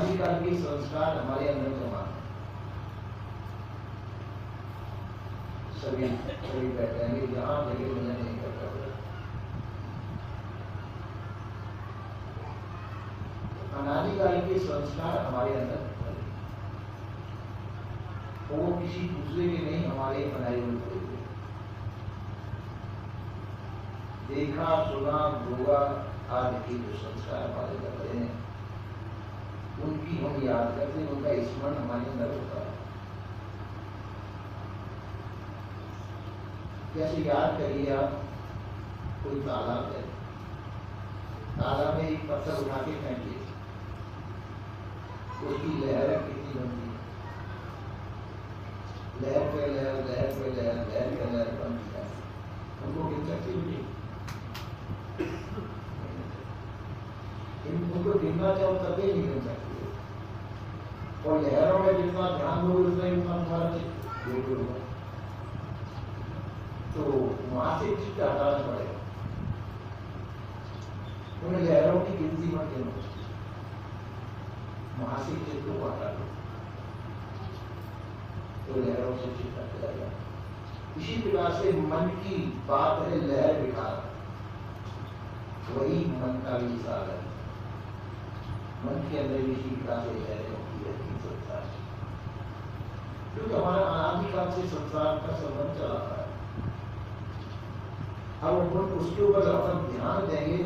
अनादिकाल के संस्कार हमारे अंदर जमा है। सभी बैठे हैं, यहाँ जगह मिलने नहीं करता। अनादिकाल के संस्कार हमारे अंदर, वो किसी दूसरे के नहीं, हमारे बनाए हुए। देखा सुना भोगा आदि के जो संस्कार हमारे अंदर रहे हैं, उनकी हम याद करते, उनका स्मरण हमारे अंदर होता है। कैसे याद करिए आप, कोई तालाब है, तालाब में एक पत्थर उठा के फेंकिए, उसकी लहर कितनी बनती है, लहर पे लहर, लहर पे लहर, लहर पे लहर बनती है। उनको गिन सकती हुई, उनको गिनना चाहो तभी नहीं गिन सकती है। और लहरों में जितना ध्यान दोगे उतना ही तुम्हारा चित्त होगा, तो वहां से चित्त हटाना पड़ेगा। उन लहरों की गिनती मत गिनो, वहां से चित्त को हटा दो, तो लहरों से चित्त हट जाएगा। इसी प्रकार से मन की बात है लहर विकार, वही मन का भी सार है। मन के अंदर भी इसी प्रकार से लहरें होती है संसार, क्योंकि हमारा अनादिकाल से संसार का संबंध चला रहा है। अब उसके ऊपर अपन ध्यान देंगे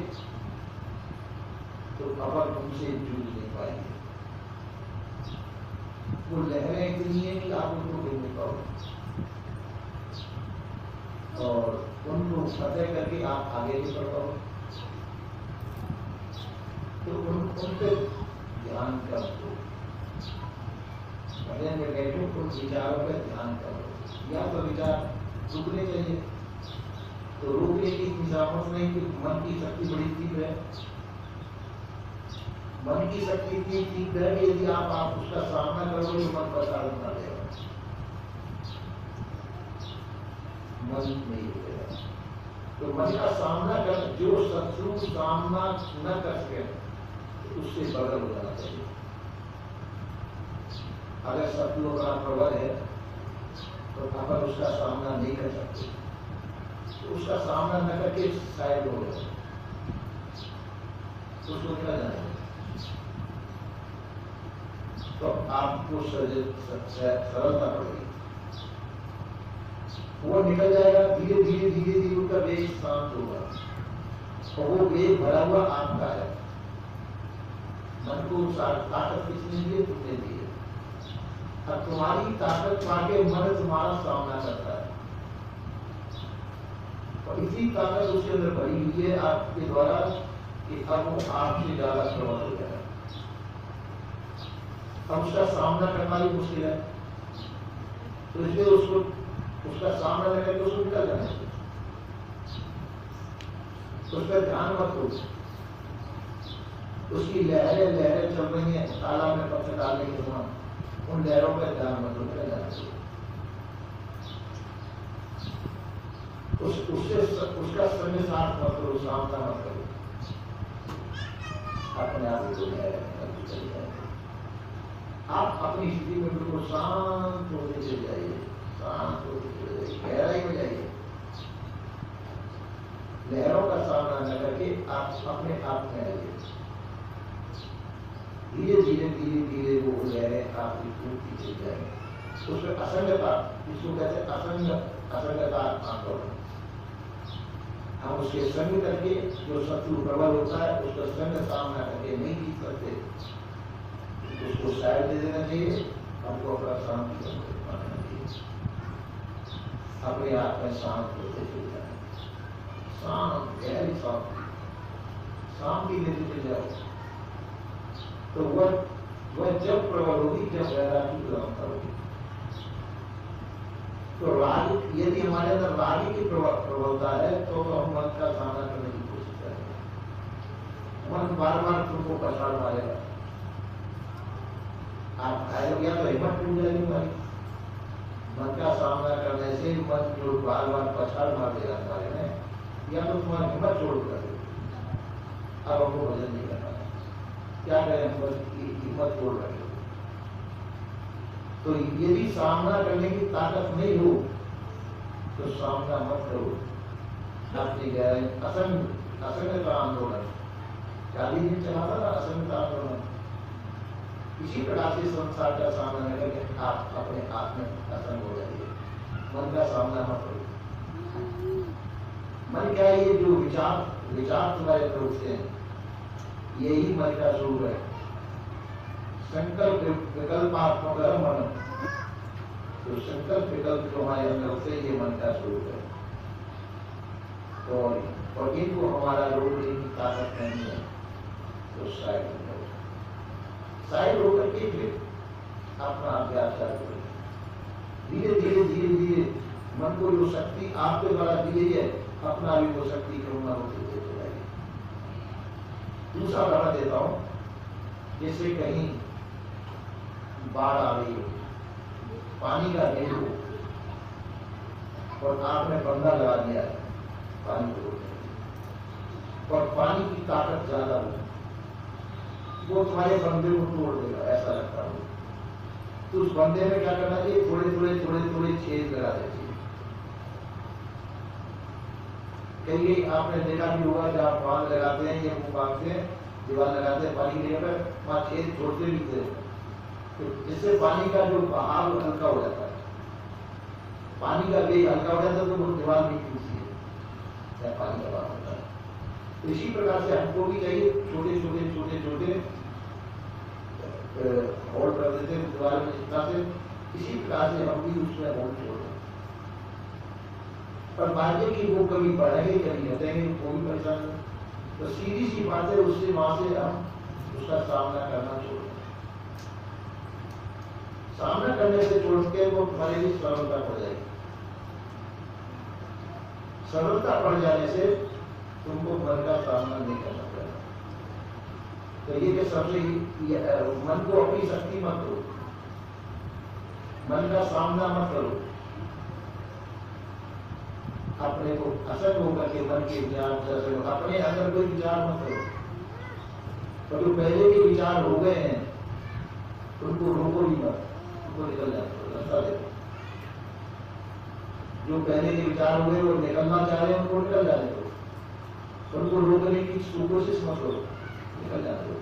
तो अपन उनसे जूझ नहीं पाएंगे। वो लहरें इतनी है कि आप उनको गिन नहीं पाओगे, और उनको फतेह करके आप आगे नहीं बढ़ पाओगे। तो उन पे ध्यान कर दो, भजन में बैठो, उन विचारों पर ध्यान करो। या तो विचार रुकने चाहिए, तो रोकने की सामर्थ नहीं, कि मन की शक्ति बड़ी तीव्र है। मन की शक्ति इतनी तीव्र है कि यदि आप उसका सामना करोगे तो मन प्रसार बना देगा, मन नहीं होगा। तो मन का सामना कर, जो शत्रु सामना न कर सके उससे बगल हो जाना चाहिए। अगर शत्रु का प्रबल है तो अपन उसका सामना नहीं कर सकते, तो उसका सामना न करके साइड हो गए, उसको निकल जाएगा। तो आपको सरलता पड़ेगी, वो निकल जाएगा। धीरे धीरे धीरे धीरे उनका वेग शांत होगा, और वो वेग भरा हुआ आपका है। मन को ताकत किसने दी है? तुमने दी है। अब तुम्हारी ताकत पाके मन तुम्हारा सामना करता है, और इसी ताकत उसके अंदर भरी हुई है आपके द्वारा, कि अब वो आपसे ज्यादा प्रबल हो जाएगा। अब उसका सामना करना भी मुश्किल है, तो इसलिए उसका सामना न करके उसको निकल जाना चाहिए। उस पर ध्यान मत दो, उसकी लहरें चल रही हैं, तालाब में पत्थर डालने के समय उन लहरों पर ध्यान मत दो, निकल जाना चाहिए। उसका संग साथ मत करो, सामना मत करो, अपने आप को चले जाए। आप अपनी स्थिति में बिल्कुल शांत होते चले जाइए, शांत होते चले जाइए, गहराई में जाइए। लहरों का सामना न करके आप अपने आप में आइए। धीरे धीरे धीरे धीरे वो लहरें आपकी टूटती चली जाएंगी। उसमें असंगता, जिसको कहते हैं असंगता आंदोलन, हम उसके संग करके, जो शत्रु प्रबल होता है उसका संग सामना करके नहीं जीत सकते, उसको साइड दे देना चाहिए। हमको अपना शांति मानना चाहिए, अपने आप में शांत होते चले जाए, शांत गहरी शांति लेते चले जाओ। तो वह जब प्रबल होगी, जब वैरागी ग्रहण करोगी। तो राग, यदि हमारे अंदर राग की प्रबलता है तो हम मन का सामना करने की कोशिश करेंगे। मन बार बार तुमको पछाड़ मारेगा, आप घायल हो गया तो हिम्मत टूट जाएगी हमारी। मन का सामना करने से मन जो बार बार पछाड़ मार देगा हमारे में, या तो तुम्हारी हिम्मत छोड़ कर अब हमको भजन नहीं करना है। क्या करें, हम बस हिम्मत तोड़ रहे हो। तो यदि सामना करने की ताकत नहीं हो तो सामना मत करो। अपनी गहराई असंग का आंदोलन 40 दिन चला था ना, असंग का आंदोलन। इसी प्रकार से संसार का सामना न करके आप अपने आप में असंग हो जाइए, मन का सामना मत करो। मन क्या है, ये जो विचार तुम्हारे पर उठते हैं, यही मन का स्वरूप है। संकल्प विकल्पात्मक मन, तो संकल्प विकल्प जो हमारे अंदर होते हैं, ये मन का स्वरूप है। और इनको हमारा रोकने की ताकत नहीं है, तो साइड होकर के फिर अपना अभ्यास करें। धीरे धीरे धीरे धीरे मन को जो शक्ति आपके द्वारा दी गई है, अपना भी वो शक्ति करुणा होती चली जाएगी। दूसरा उदाहरण देता हूं, जैसे कहीं बाढ़ आ रही हो, पानी का ढेर हो, और आपने बंदा लगा दिया है पानी को रोकने, और पानी की ताकत ज्यादा हो, वो तुम्हारे बंदे को तोड़ देगा, ऐसा लगता हो। तो उस बंदे में क्या करना चाहिए, थोड़े छेद लगा देना चाहिए। कहीं आपने देखा भी होगा, जहाँ बांध लगाते हैं या मुंह बांधते हैं, दीवार लगाते हैं, पानी गिरने पर वहां छेद छोड़ते भी थे, तो जिससे पानी का जो बहाव हल्का हो जाता है, पानी का वेग हल्का हो जाता है, तो वो दीवार नहीं टूटती है, या पानी का बहाव होता है। तो इसी प्रकार से हमको भी चाहिए छोटे छोटे होल कर देते हैं दीवार में जितना से, इसी प्रकार से हम भी उसमें होल छोड़ दें। पर भाग्य की वो कभी बढ़ेंगे कभी घटेंगे, कोई परेशान नहीं। तो सीधी सी बात है, उससे वहां से हम उसका सामना करना छोड़ दें। सामना करने से छोड़ के वो हमारे लिए सरलता पड़ जाएगी। सरलता पड़ जाने से तुमको मन का सामना नहीं करना पड़ेगा। तो ये कि सबसे मन को अपनी शक्ति मत करो, मन का सामना मत करो, अपने को असंग होकर के मन के विचार से अपने अंदर कोई विचार मत करो। तो जो पहले के विचार हो गए हैं उनको रोको ही मत, उनको निकल जाते रास्ता देखो। जो पहले के विचार हो गए वो निकलना चाह रहे हैं, उनको निकल जाने दो, उनको रोकने की कोशिश मत करो, निकल जाने दो।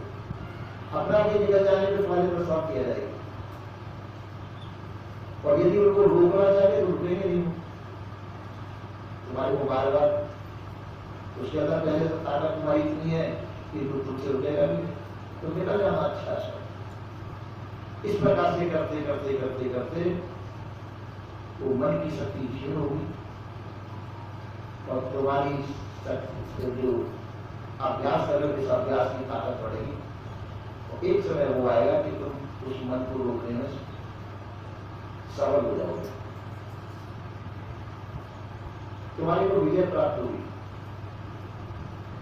अपना भी निकल जाने पर तुम्हारे पर साफ किया जाएगा। और यदि उनको रोकना चाहे तो रुकेंगे नहीं, तुम्हारे को बार बार उसके अंदर पहले तो ताकत तुम्हारी इतनी है कि तुमसे रुकेगा भी, तो निकल जाना अच्छा सा। इस प्रकार से करते करते करते करते वो मन की शक्ति क्षीण होगी, और तुम्हारी जो अभ्यास करोगे, इस अभ्यास की ताकत बढ़ेगी। और एक समय वो आएगा कि तुम उस मन को रोकने में सफल हो जाओगे, तुम्हारी को विजय प्राप्त होगी।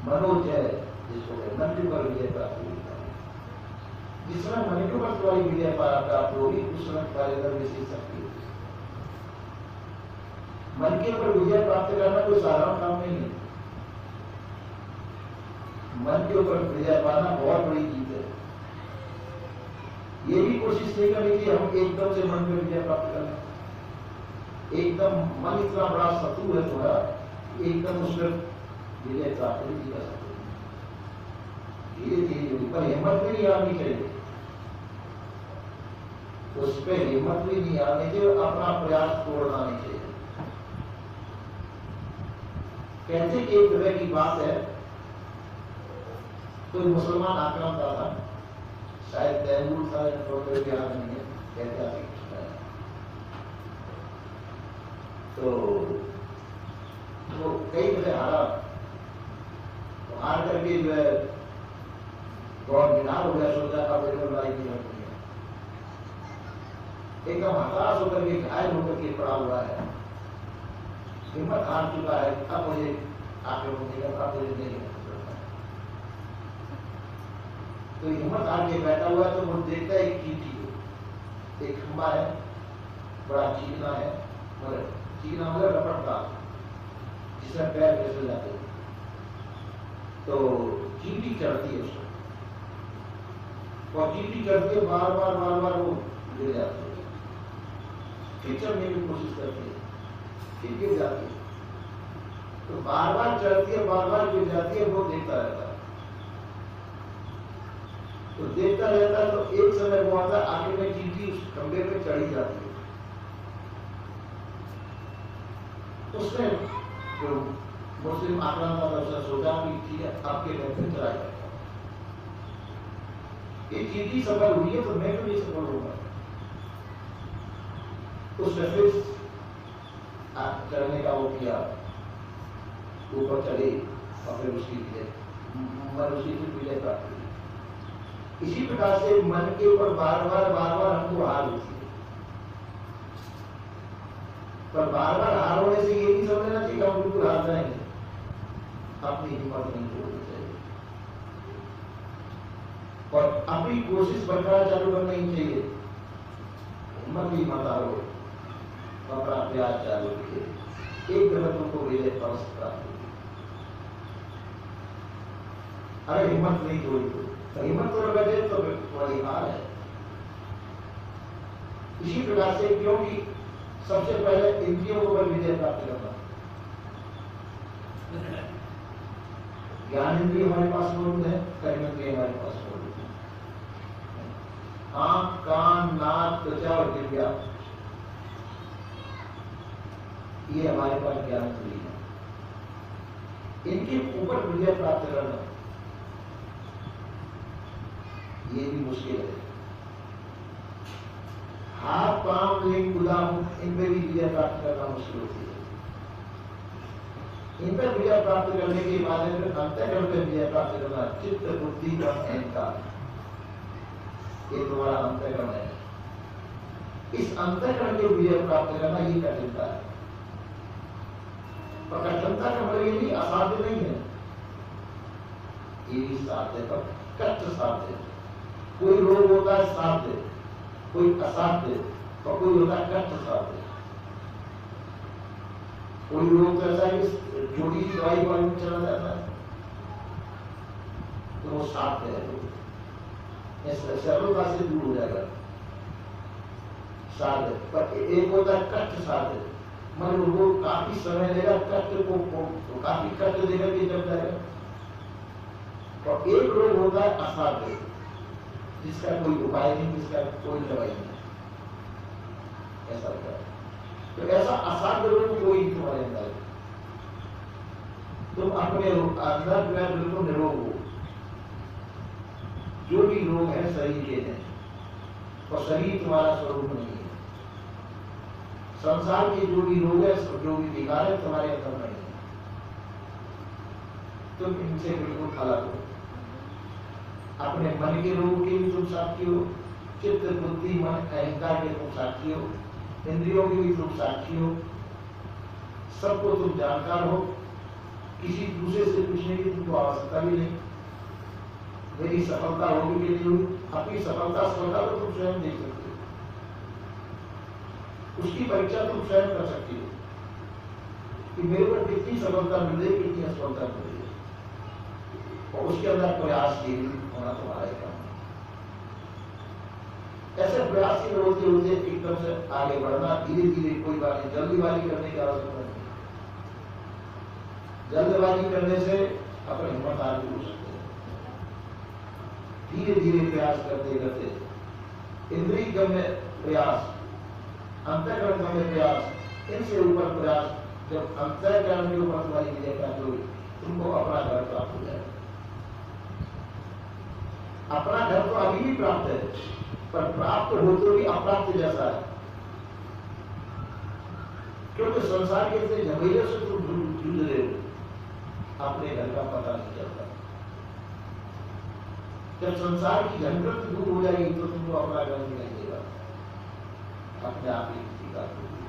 मनोजय जिसको मन के ऊपर विजय प्राप्त होगी। जिस समय मन के ऊपर तुम्हारी विजय प्राप्त होगी, उस समय तुम्हारे अंदर विशेष शक्ति होगी। मन के ऊपर विजय प्राप्त करना कोई साधारण काम नहीं है। मन के ऊपर विजय पाना बहुत बड़ी चीज है। ये भी कोशिश नहीं करनी कि हम एकदम से मन में विजय प्राप्त कर लें। एकदम मन इतना बड़ा शत्रु है तुम्हारा, एकदम उस पर विजय प्राप्त नहीं कर सकते। धीरे धीरे पर हिम्मत भी नहीं आनी चाहिए, उस पर हिम्मत भी नहीं आनी चाहिए, अपना प्रयास तोड़ना नहीं चाहिए। कहते कि एक तरह की बात है, कोई मुसलमान आक्रांता था, शायद तैमूर था या प्रोफेसर के हाथ नहीं है, कहते आते तो वो कई तरह हारा, तो हार करके जो है बहुत निराश हो गया, सोचा था मेरे को लड़ाई नहीं होती है, एकदम हताश होकर के घायल होकर के पड़ा हुआ है, हिम्मत हार चुका है, अब मुझे आक्रमण नहीं करता, मुझे नहीं करता। तो हिम्मत हार के बैठा हुआ है, तो वो देखता है एक चींटी को, एक खंबा है, बड़ा चीकना है, मगर चीकना मतलब रपटदार, जिसमें पैर फिसल जाते हैं, तो चींटी चढ़ती है उसको, और चीटी करती है, बार बार वो गिर जाती है, फिर चढ़ने की कोशिश करती है, फिर गिर जाती है, तो बार बार चढ़ती है, बार बार गिर जाती है, वो देखता रहता है। तो देखता रहता है, तो एक समय वो आता है, आखिर में चीटी उस खंबे पे चढ़ी जाती है। उसने जो मुस्लिम आक्रांता था उसने सोचा कि ठीक है, आपके घर पे चला जाएगा, ये चीटी सफल हुई है तो मैं तो नहीं सफल होगा। उसने फिर चढ़ने का वो किया, ऊपर चढ़े और फिर उसकी विजय प्राप्त हुई। इसी प्रकार से मन के ऊपर बार बार हमको हार होती है, पर बार बार हार होने से ये नहीं समझना चाहिए हम बिल्कुल हार जाएंगे, अपनी हिम्मत नहीं छोड़नी चाहिए और अपनी कोशिश बरकरार चालू करना ही चाहिए। हिम्मत भी मत हारो, अपना प्रयास चालू किए, एक गलत तुमको विजय प्राप्त होगी। अगर हिम्मत नहीं छोड़ी तो हिम्मत तो लगे तो बड़ी हार है। इसी प्रकार से क्योंकि सबसे पहले इंद्रियों को विजय प्राप्त करना, ज्ञान इंद्रिय हमारे पास मौजूद है, कर्म इंद्रिय हमारे पास मौजूद है, आंख, कान, नाक, त्वचा और जिह्वा, ये हमारे पास ज्ञान इंद्रिय है। इनके ऊपर विजय प्राप्त करना ये भी मुश्किल है। हाथ, पांव, लिंग, गुलाम, इनमें भी विजय प्राप्त करना मुश्किल होती है। इन पर विजय प्राप्त करने के बाद अंतःकरण पर विजय प्राप्त करना, चित्त, बुद्धि और अहंकार, ये तुम्हारा अंतःकरण है। इस अंतःकरण के विजय प्राप्त करना ये कठिनता है, और कठिनता का मतलब ये नहीं असाध्य नहीं है, ये भी साध्य पर कष्ट साध्य। कोई रोग होता है साध्य, कोई असाध्य, और कोई होता है कष्ट साध्य। कोई रोग तो ऐसा है कि जोड़ी दवाई वाली में चला जाता है तो वो साध्य है, सरलता से दूर हो जाएगा साध्य। पर एक होता है कष्ट साध्य, मतलब वो काफी समय लेगा, कष्ट को काफी कष्ट देगा कि जब जाएगा। और एक रोग होता है असाध्य, जिसका कोई उपाय नहीं, जिसका कोई दवाई नहीं, ऐसा होता है। तो ऐसा असाध्य रोग कोई तुम्हारे अंदर, तुम अपने अंदर में बिल्कुल निरोग हो। जो भी रोग है शरीर के हैं, और शरीर तुम्हारा स्वरूप नहीं है। संसार के जो भी रोग है, जो भी विकार है, तुम्हारे अंदर नहीं है। तुम इनसे बिल्कुल अलग हो। अपने मन के रोग के भी तुम साक्षी हो, चित्त, बुद्धि, मन, अहंकार के तुम साक्षी हो, इंद्रियों की भी तुम साक्षी हो, सबको तुम जानकार हो। किसी दूसरे से पूछने की तुमको आवश्यकता भी नहीं, मेरी सफलता होगी कि नहीं होगी, अपनी सफलता सफलता तो तुम स्वयं देख सकते हो, उसकी परीक्षा तुम स्वयं कर सकती हो कि मेरे को कितनी सफलता मिल रही, कितनी असफलता मिल रही है, और उसके अंदर प्रयास के होना तुम्हारा ही काम है। ऐसे प्रयास होते होते एकदम से आगे बढ़ना, धीरे धीरे, कोई बात नहीं, जल्दीबाजी करने की आवश्यकता नहीं। जल्दबाजी करने से अपने हिम्मत आगे हो सकते हैं। धीरे धीरे प्रयास करते करते इंद्रिय गम्य प्रयास, अंतःकरण गम्य प्रयास, इनसे ऊपर प्रयास, जब अंतःकरण के ऊपर तुम्हारी विजय प्राप्त होगी, तुमको अपना घर प्राप्त हो जाएगा। अपना घर तो अभी भी प्राप्त है, पर प्राप्त होते भी अप्राप्त जैसा है, क्योंकि संसार के इतने झमेले से तुम जूझ रहे हो, अपने घर का पता नहीं चलता। जब संसार की झंझट दूर हो जाएगी तो तुमको अपना घर नहीं देगा, अपने आप ही स्वीकार होगी।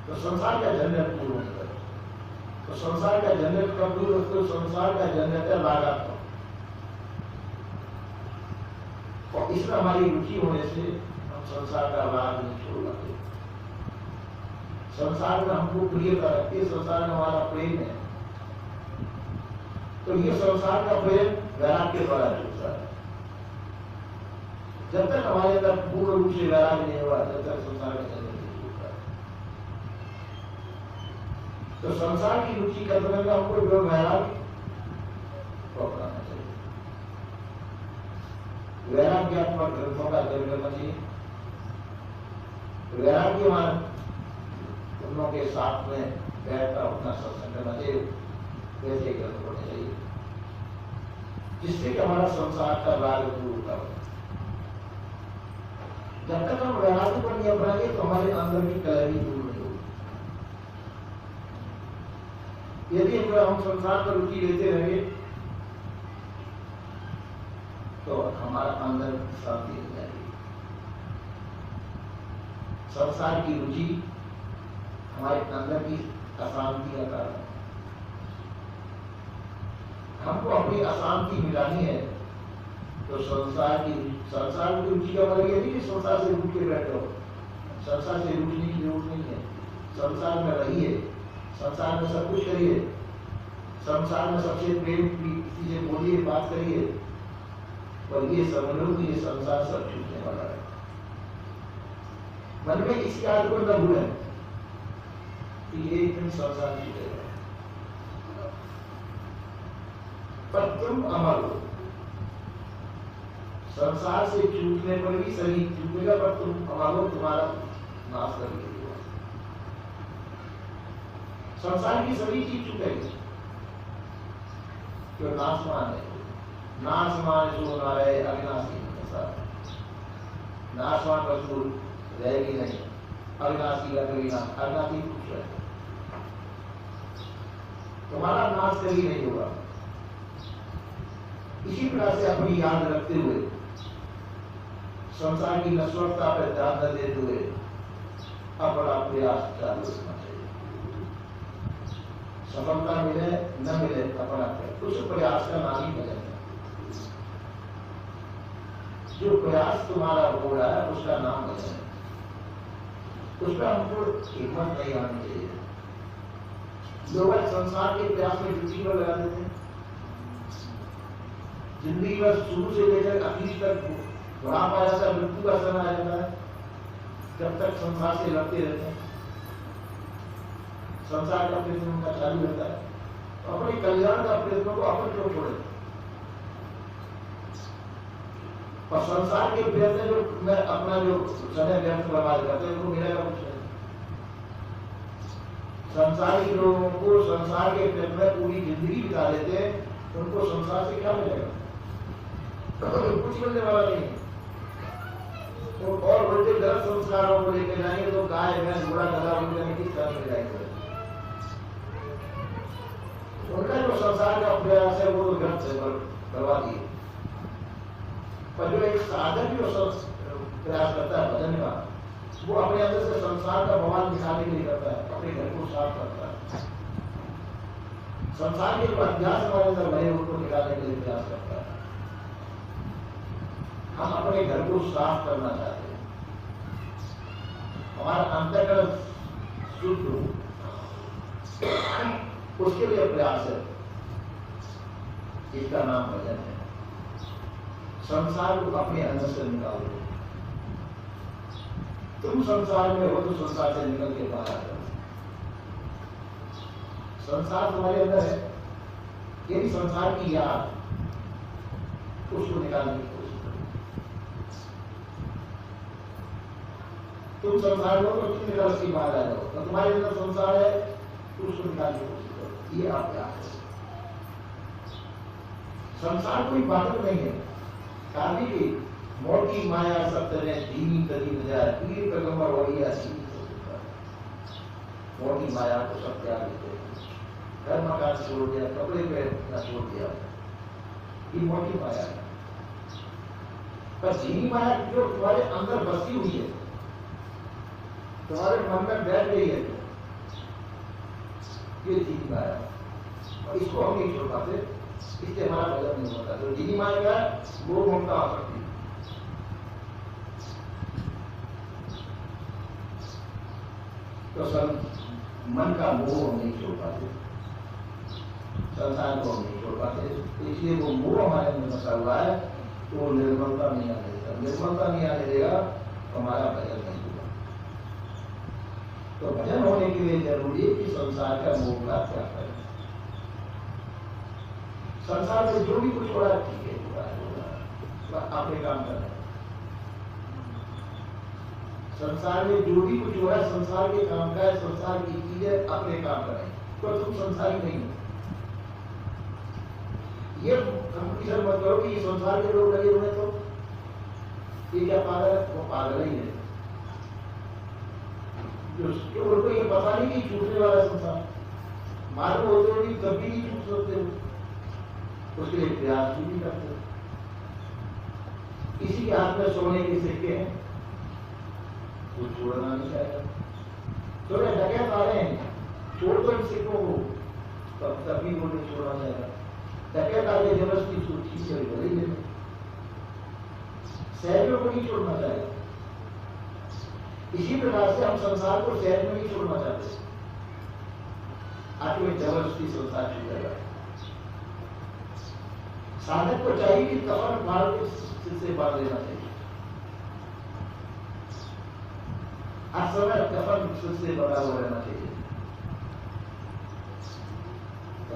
तो संसार का झंझट दूर होने पर, तो संसार का झंझट कब दूर होता है? संसार का झंझट है रागात्मक, और इसमें हमारी रुचि होने से हम संसार का राग नहीं छोड़ पाते। संसार में हमको प्रियता रखती है, संसार में हमारा प्रेम है, तो ये संसार का प्रेम वैराग्य के द्वारा जुड़ता है। जब तक हमारे अंदर पूर्ण रूप से वैराग्य नहीं हुआ, जब तक संसार का चलन नहीं छूटता। तो संसार की रुचि करने का हमको जो वैराग्य को अपनाना चाहिए। वैराग्यात्मक ग्रंथों का अध्ययन करना चाहिए। वैराग्यवान उन्हों के साथ में बैठकर अपना सत्संग करना चाहिए, वैसे ग्रंथ पढ़ने चाहिए, जिससे कि हमारा संसार का राग दूर होता हो। जब तक हम वैराग्य पर नहीं अपनाएंगे तो हमारे अंदर की कलह भी दूर नहीं होगी। यदि हम संसार पर रुचि लेते रहेंगे तो हमारा अंदर शांति नहीं जाएगी। संसार की रुचि हमारे अंदर की अशांति का कारण। हमको अपनी अशांति मिटानी है तो संसार की रुचि का मतलब ये नहीं कि संसार से रूठ के बैठो। संसार से रूठने की जरूरत नहीं है। संसार में रहिए, संसार में सब कुछ करिए, संसार में सबसे प्रेम प्रीति से बोलिए, बात करिए, पर ये समझ लो कि ये संसार सब छूटने वाला है। मन में इस याद को न भूलें कि ये एक दिन संसार छूटेगा, पर तुम अमर हो। संसार से छूटने पर भी शरीर छूटेगा, पर तुम अमर हो, तुम्हारा नाश करके होगा। संसार की सभी चीज छूटेगी, जो नाशमान है। नाशमान जो नारे अविनाशी संसार, नाशवान वस्तु रहेगी नहीं, अविनाशी का कभी नाश, अविनाशी कुछ है, तुम्हारा नाश कभी नहीं होगा। इसी प्रकार से अपनी याद रखते हुए, संसार की नश्वरता पर ध्यान न देते हुए अपना प्रयास चालू रखना चाहिए। सफलता मिले न मिले अपना उस प्रयास का नाम ही भजन है। जो प्रयास तुम्हारा हो रहा है उसका नाम भजन है। उसका हमको हिम्मत नहीं आनी चाहिए। लोग संसार के प्रयास में रुचि पर लगा देते हैं। जिंदगी बस शुरू से लेकर आखिर तक बुढ़ापा आ जाता है, मृत्यु का समय आ जाता है, जब तक संसार से लड़ते रहते हैं। संसार का प्रयत्न उनका चालू रहता है, तो अपने कल्याण का प्रयत्न को अपन क्यों छोड़े। और संसार के प्रयत्न जो मैं अपना जो समय व्यर्थ बर्बाद करते हैं उनको मिलेगा कुछ नहीं। संसारी लोगों को संसार के प्रयत्न में पूरी जिंदगी बिता देते हैं, उनको संसार से क्या मिलेगा? कुछ मिलने वाला नहीं। तो और उल्टे गलत संस्कारों को लेकर जाएंगे तो गाय भैंस घोड़ा गधा उनके किस तरह से जाएंगे। उनका जो संसार का प्रयास है वो गलत से करवा दिए। पर जो एक साधक जो प्रयास करता है भजन का, वो अपने अंदर से संसार का बवाल निकालने के लिए करता है, अपने घर को साफ करता है। संसार के जो अध्यास हमारे अंदर भरे उनको निकालने के लिए प्रयास करता है। हम अपने घर को साफ करना चाहते हैं, हमारा अंतर्गत शुद्ध हो, उसके लिए प्रयास है। इसका नाम भजन है। संसार को अपने अंदर से निकालो। तुम संसार में हो तो संसार से निकल के बाहर आ जाओ। संसार तुम्हारे अंदर है, यदि संसार की याद उसको निकालने की कोशिश करो। तुम संसार में हो तो तुम निकल के बाहर आ जाओ, तो तुम्हारे अंदर संसार है तो उसको निकालने की कोशिश करो। ये आप क्या है? संसार कोई बाधक नहीं है। काली की मोटी माया सत्य ने धीमी करी बजाय पीर पैगंबर वड़िया सीधी मोटी माया को सब त्याग देते हैं। घर मकान छोड़ दिया, कपड़े पहनना छोड़ दिया, ये मोटी माया है। पर धीमी माया जो तुम्हारे अंदर बसी हुई है, तुम्हारे मन में बैठ गई है, ये धीमी माया, और इसको हम नहीं छोड़ पाते, इससे हमारा भजन नहीं होता। तो धीमी माया क्या है? वो ममता आ सकती है। तो मन का मोह हम नहीं छोड़ पाते, संसार को हम नहीं छोड़ पाते, तो इसलिए वो मोह हमारे अंदर बसा हुआ है तो वो निर्मलता नहीं आने देगा। निर्मलता नहीं आने देगा तो हमारा भजन नहीं होगा। तो भजन होने के लिए जरूरी है कि संसार का मोह का त्याग करें। संसार में जो भी कुछ हो रहा है ठीक है, अपने काम कर रहे हैं। संसार में जो भी कुछ हो रहा है संसार के काम का है, संसार की चीजें अपने काम कर रहे हैं, तो तुम संसारी नहीं हो। ये कंपटीशन मत करो कि ये संसार के लोग लगे हुए तो ये क्या पागल है, वो पागल ही है। जो उनको ये पता नहीं कि छूटने वाला संसार, मालूम होते हुए तब भी नहीं छूट सकते हो, उसके लिए प्रयास भी नहीं करते। किसी के हाथ में सोने के सिक्के हैं, वो छोड़ना नहीं चाहेगा। तो डकैत आ रहे हैं, छोड़ दो इन सिक्कों को, तब भी वो नहीं छोड़ना चाहेगा। डकैत आगे जबरदस्ती सूची से बोलेंगे, शहरों को नहीं छोड़ना चाहेगा। इसी प्रकार से हम संसार को शहर में नहीं छोड़ना चाहते, आखिर जबरदस्ती संसार छूट जाएगा। साधक को चाहिए कि कफन फाड़ के से बांध लेना चाहिए। हर समय कफन से बड़ा हुआ रहना चाहिए।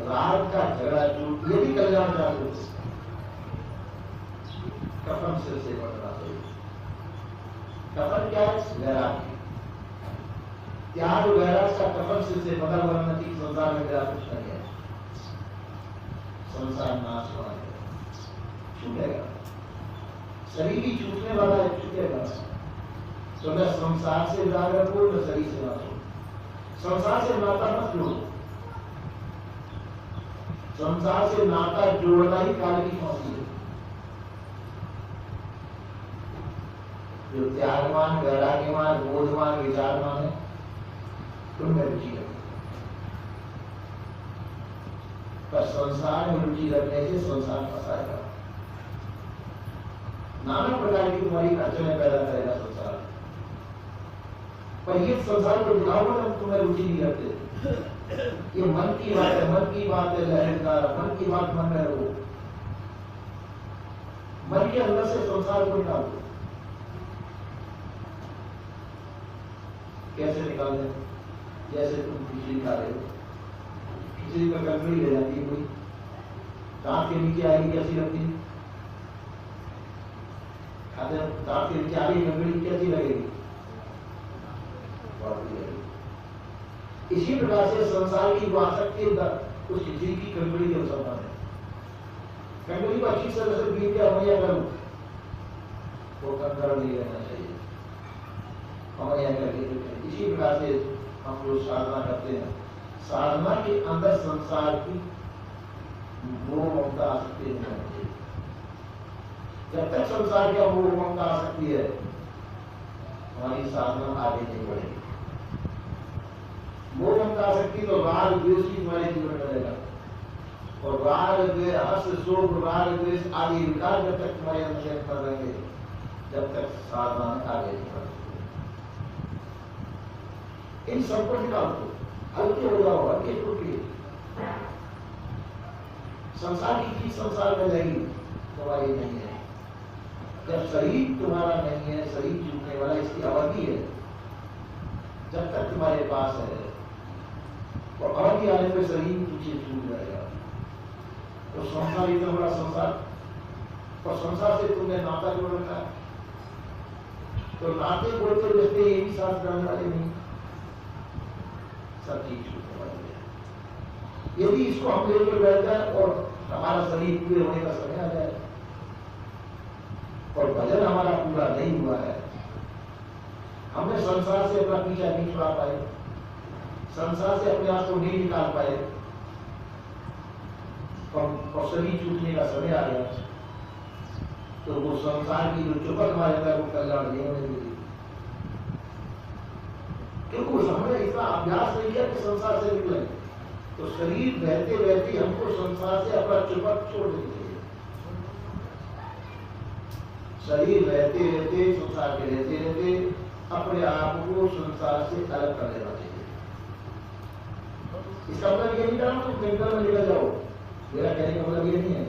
रात का झगड़ा चूट ये भी कल्याण चाहते हो, कफन से बदलना चाहिए। कफन क्या है? वैराग्य, त्याग वैराग का कफन से बदल बनना चाहिए। संसार में मेरा कुछ नहीं है, संसार नाश होना है, छूटेगा। शरीर ही छूटने वाला है, छूटेगा। तो न संसार से विराग रखो, न शरीर से नाश हो। संसार से नाता मत जोड़ो, संसार से नाता जोड़ना ही काल की फांसी है। जो त्यागमान, वैराग्यमान, बोधमान, विचारमान है, उनमें रुचि रखो। पर संसार में रुचि रखने से संसार फंसाएगा, नाना प्रकार की तुम्हारी अड़चने पैदा करेगा संसार। पर ये संसार को दिखाओ ना, तुम्हें रुचि नहीं रखते। ये मन की बात है, मन की बात है लहरदार, मन की बात मन में रखो। मन के अंदर से संसार को निकाल दो। कैसे निकाल दें? जैसे तुम खिचड़ी खा रहे हो, खिचड़ी में कंकड़ी ले जाती है कोई, दांत के नीचे आएगी, कैसी लगती है? खाते दांत के नीचे आएगी कंकड़ी, कैसी लगेगी? इसी प्रकार से संसार की जो आसक्ति उस खिचड़ी की कंकड़ी के समान है। कंकड़ी को अच्छी तरह से बीत के अमैया करो, वो कंकड़ नहीं रहना चाहिए, अमैया करके। इसी प्रकार से हम लोग साधना करते हैं, साधना के अंदर संसार की मोह ममता आसक्ति नहीं होनी चाहिए। जब तक संसार का मोह ममता आसक्ति है, हमारी साधना आगे नहीं बढ़ेगी। मोह ममता आसक्ति तो राग द्वेष ही तुम्हारे जीवन में रहेगा, और राग द्वेष, हर्ष शोक, राग द्वेष आदि विकार जब तक तुम्हारे अंदर कर रहेंगे, जब तक साधना में आगे नहीं बढ़ेगी। इन सबको निकाल दो, हल्के हो जाओ, हल्के टूटिए। संसार की चीज संसार में रहेगी, तुम्हारी नहीं है। जब शरीर तुम्हारा नहीं है, शरीर छूटने वाला, इसकी अवधि है। जब तक तुम्हारे पास है, और अवधि आने पर शरीर पीछे छूट जाएगा। तो संसार इतना बड़ा संसार, और संसार से तुमने नाता जोड़ रखा है, तो नाते बोलते रहते ये भी साथ जाने वाले नहीं, सब चीज छूटने वाली है। यदि इसको हम लेकर बैठ जाए और हमारा शरीर पूरे होने का समय आ जाए और भजन हमारा पूरा नहीं हुआ है, हमने संसार से अपना पीछा नहीं छुड़ा पाए, संसार से अपने आप को नहीं निकाल पाए, और शरीर छूटने का समय आ गया, तो वो संसार की जो चुपक हमारे अंदर वो कल्याण नहीं होने देगी। क्योंकि उस हमने इतना अभ्यास नहीं किया कि संसार से निकले, तो शरीर रहते रहते हमको संसार से अपना चुपक छोड़ देनी चाहिए। शरीर रहते रहते, संसार के रहते रहते अपने आप को संसार से अलग कर लेना चाहिए। इसका मतलब ये नहीं कहना तुम जंगल में निकल जाओ, मेरा कहने का मतलब ये नहीं है।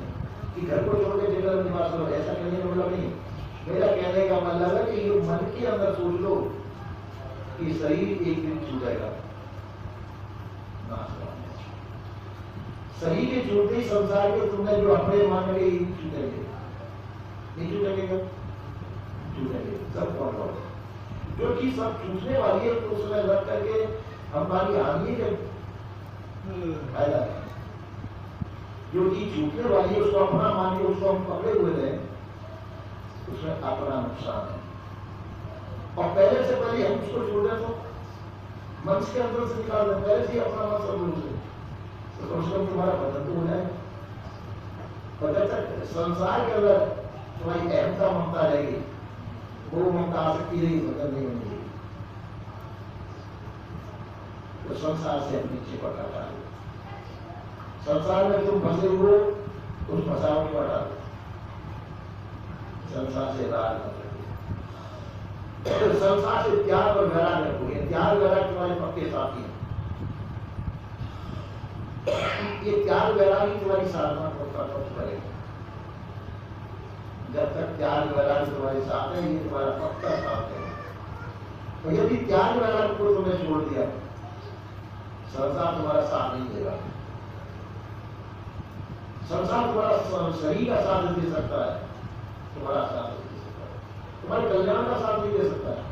कि घर को छोड़ के जंगल में निवास करो, ऐसा कहने का मतलब नहीं। मेरा कहने का मतलब है कि ये मन के अंदर सोच लो कि शरीर एक दिन छूटेगा, शरीर के छूटते ही संसार के तुमने जो अपने मान रहे छूटेंगे, नहीं छूटेंगे क्या? छूटेंगे सब। कौन कौन जो चीज सब छूटने वाली है तो उसमें रख करके हमारी हानि के फायदा है। जो चीज छूटने वाली है उसको अपना मान के उसको हम पकड़े हुए रहे, उसमें अपना नुकसान है। और पहले से पहले हम उसको छोड़ दें तो मन के अंदर से निकाल दें, पहले से ही अपना मन सब लोग से तो कम से कम तुम्हारा बदन तो हो जाए। और जब तक संसार के अंदर तुम्हारी अहमता ममता रहेगी, वो ममता आ सकती है, बदन नहीं होनी चाहिए, तो संसार से अपनी चिपट हटा दो। संसार में तुम फंसे हो उस फंसाव को हटा दो, संसार से राग मत रखो, संसार से त्याग और वैराग रखो। ये त्याग वैराग तुम्हारे पक्के साथी हैं। ये त्याग वैराग ही तुम्हारी साधना को प्राप्त करेगा। जब तक त्याग वैराग तुम्हारे साथ है, ये तुम्हारा पक्का साथ है। तो यदि त्याग वैराग को तुमने छोड़ दिया, संसार तुम्हारा साथ नहीं देगा। संसार तुम्हारा शरीर का साथ दे सकता है, तुम्हारा साथ नहीं दे सकता है, तुम्हारे कल्याण का साथ नहीं दे सकता है।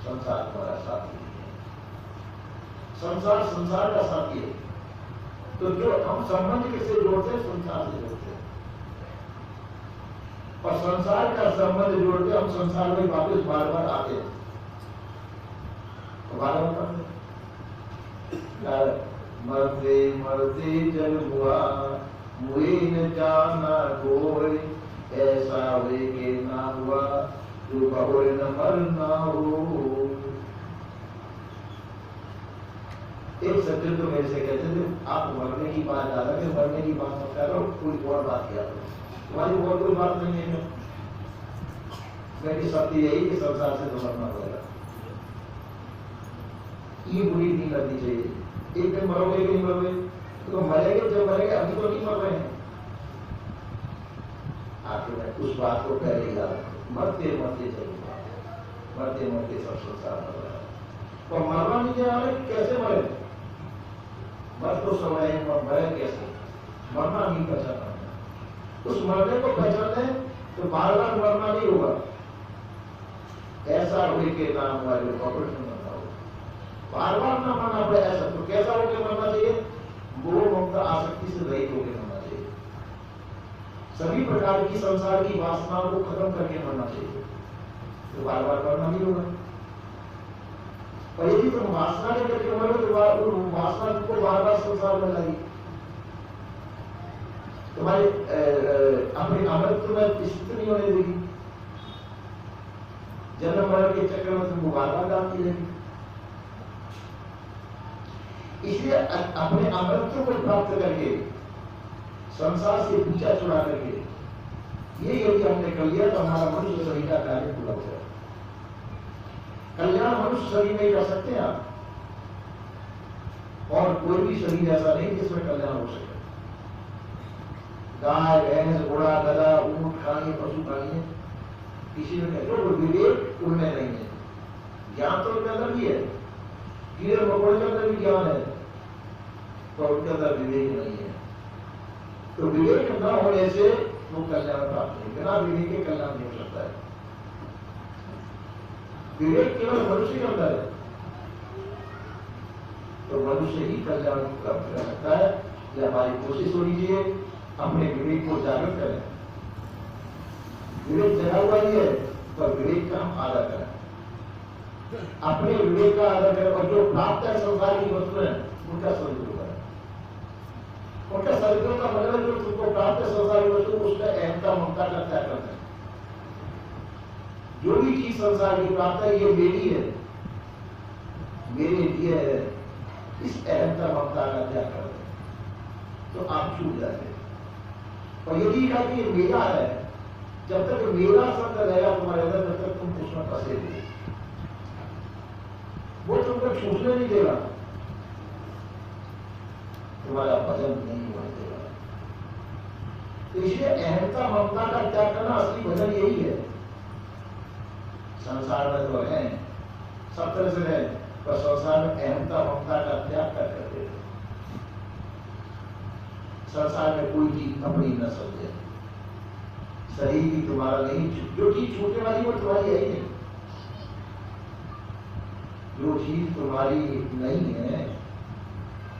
संसार तुम्हारा साथ नहीं है, संसार संसार का साथी है। तो जो हम संबंध किससे जोड़ते हैं? संसार से जोड़ते हैं, और संसार का संबंध जोड़ते हम संसार में वापस बार बार आते हैं। तो बार बार मरते मरते जल हुआ मुए न जाना कोई, ऐसा हुए के ना हुआ जो बहुर न मरना हो। एक सज्जन तो मेरे से कहते थे, आप मरने की बात ज्यादा कि मरने की बात मत करो, कोई और बात किया करो, तुम्हारी और कोई बात नहीं है। मेरी शक्ति यही कि संसार से तो मरना होगा, ये बुरी नहीं करनी चाहिए। एक दिन मरोगे कि नहीं मरोगे? तो मरेंगे, जब मरेंगे, अभी तो नहीं मर रहे हैं। आखिर में उस बात को पहले ही याद रखो, मरते मरते चलूंगा, मरते मरते सब संसार मर रहा है। और मरना नहीं जा रहा, कैसे मरे? मर तो समय मरे कैसे? मरना नहीं पहचाना। उस मरने को पहचाने तो बार बार मरना नहीं होगा। ऐसा हुए के नाम हुआ जो कॉपरेट में मरना होगा, बार बार ना मरना पड़े। ऐसा तो कैसा होकर मरना चाहिए? मोह ममता आसक्ति से रहित होकर मरना चाहिए। सभी प्रकार की संसार की वासनाओं को खत्म करके मरना चाहिए, तो बार बार मरना नहीं होगा। और यदि तुम वासना लेकर के मरो तो वासना तुमको बार बार संसार में लगी, तुम्हारे अपने अमृत में स्थित नहीं होने देगी। जन्म मरण के चक्कर में तुमको बार बार डालती रहेगी। इसलिए अपने अमृत को प्राप्त करके संसार से पीछा छुड़ा करके ये यदि हमने कर लिया तो हमारा मनुष्य शरीर का कार्य पूरा हो जाए। कल्याण मनुष्य शरीर में कर सकते हैं आप, और कोई भी शरीर ऐसा नहीं जिसमें कल्याण हो सके। गाय भैंस घोड़ा गधा ऊंट खाइए, पशु खाइए, किसी में जो विवेक उनमें नहीं है। ज्ञान तो उनके अंदर भी है, कीड़े मकोड़े के अंदर भी ज्ञान है, तो उनके अंदर विवेक नहीं है। तो विवेक न होने से वो कल्याण प्राप्त नहीं, बिना विवेक के कल्याण नहीं हो सकता है। विवेक केवल मनुष्य के अंदर है, तो मनुष्य ही कल्याण प्राप्त कर सकता है। यह हमारी कोशिश होनी चाहिए, अपने विवेक को जागृत करें। विवेक जगा हुआ ही है, पर विवेक का हम आदर करें, अपने विवेक का आदर करें। और जो प्राप्त है संसार की वस्तु है उनका सदुपयोग करें। उनका सदुपयोग का मतलब जो तुमको प्राप्त है संसार की वस्तु, उसका अहंता ममता का त्याग करना है। जो भी चीज संसार की प्राप्त है ये मेरी है, मेरे लिए है, इस अहंता ममता का त्याग कर दें तो आप छूट जाते हैं। और यदि कहा कि ये मेरा है, जब तक मेरा शब्द रहेगा तुम्हारे अंदर, तब तक तुम उसमें फंसे हुए, वो तुमको छूटने नहीं देगा, तुम्हारा भजन नहीं होने देगा। तो इसलिए अहंता ममता का त्याग करना असली भजन यही है। संसार में तो है सब तरह से है, पर संसार में अहंता ममता का त्याग कर करते हैं। संसार में कोई चीज अपनी न समझे, शरीर भी तुम्हारा नहीं, जो चीज छूटने वाली वो तुम्हारी है ही नहीं। जो चीज तुम्हारी नहीं है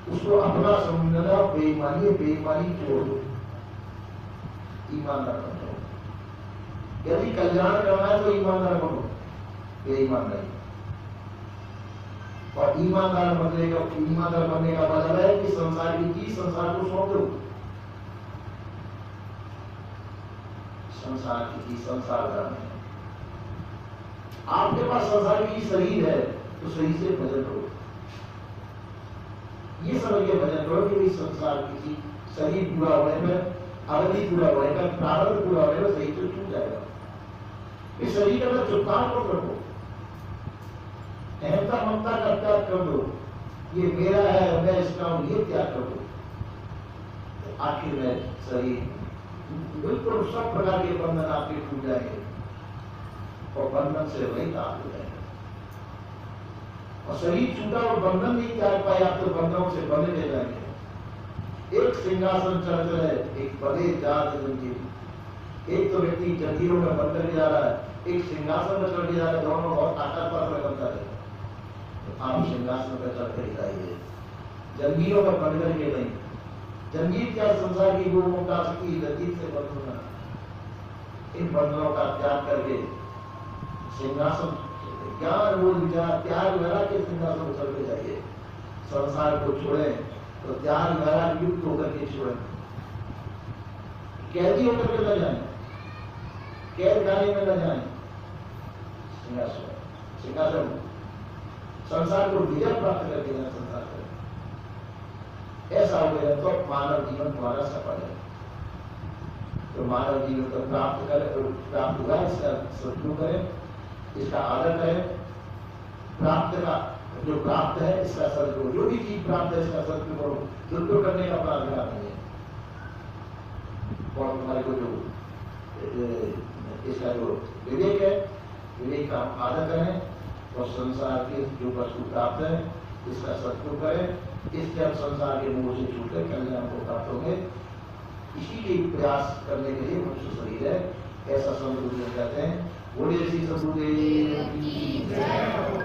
उसको अपना समझना बेईमानी, बेईमानी छोड़ दो, ईमानदार बन जाओ। यदि कल्याण करना है तो ईमानदार बनो, बेईमान नहीं। और ईमानदार बनने का मतलब है कि संसार की चीज संसार को सौंप दो। संसार की चीज संसार धर्म है। आपके पास संसार की शरीर है तो शरीर से भजन करो, ये समझ के भजन करो कि संसार की चीज शरीर पूरा होने पर, अवधि पूरा होने पर, प्रारंभ पूरा होने पर शरीर तो छूट जाएगा। इस शरीर के अंदर चुपचाप को रखो, अहंता ममता का त्याग कर दो, ये मेरा है मैं इसका हूं ये त्याग कर दो। तो आखिर में शरीर बिल्कुल सब प्रकार के बंधन आपके टूट जाएंगे और बंधन से वही ताप हो जाएगा। और शरीर छूटा और बंधन नहीं त्याग पाए आप तो बंधनों से बंधे ले जाएंगे। एक सिंहासन चढ़ चले, एक बड़े जात जंजीर। एक तो व्यक्ति जंजीरों में बंध करके जा रहा है, एक सिंहासन में चढ़ के जा रहा है, दोनों बहुत ताकतवर बनता है। तो आप सिंहासन पर चढ़ कर जाइए, जंजीरों में बंध करके नहीं। जंजीर क्या संसार की गुरुओं का शक्ति लतीफ से बंधना, इन बंधनों का त्याग करके सिंहासन ज्ञान बोध विचार त्याग वैराग के सिंहासन पर चढ़ के जाइए। संसार को छोड़े तो त्याग वैराग युक्त होकर के छोड़े, कैदी होकर के न जाए, कैद खाने में न जाए। सिंहासन सिंहासन संसार को विजय प्राप्त करके जाए, संसार करें। ऐसा हो गया तो मानव जीवन तुम्हारा सफल है। तो मानव जीवन को प्राप्त हुआ, इसका सदुपयोग करें, इसका आदर करें। प्राप्त का जो प्राप्त है इसका सदुपयोग, जो भी चीज प्राप्त है इसका सदुपयोग करो, दुरुपयोग करने का अपना अधिकार नहीं है। और तुम्हारे को जो इसका जो विवेक है, विवेक का आदर करें और संसार के जो वस्तु प्राप्त है इसका सदुपयोग करें। इससे हम संसार के मोह से छूटकर कल्याण को प्राप्त होंगे। इसी के प्रयास करने के लिए मनुष्य शरीर है, ऐसा संत कहते हैं। बोलिए श्री सद्गुरुदेव की जय।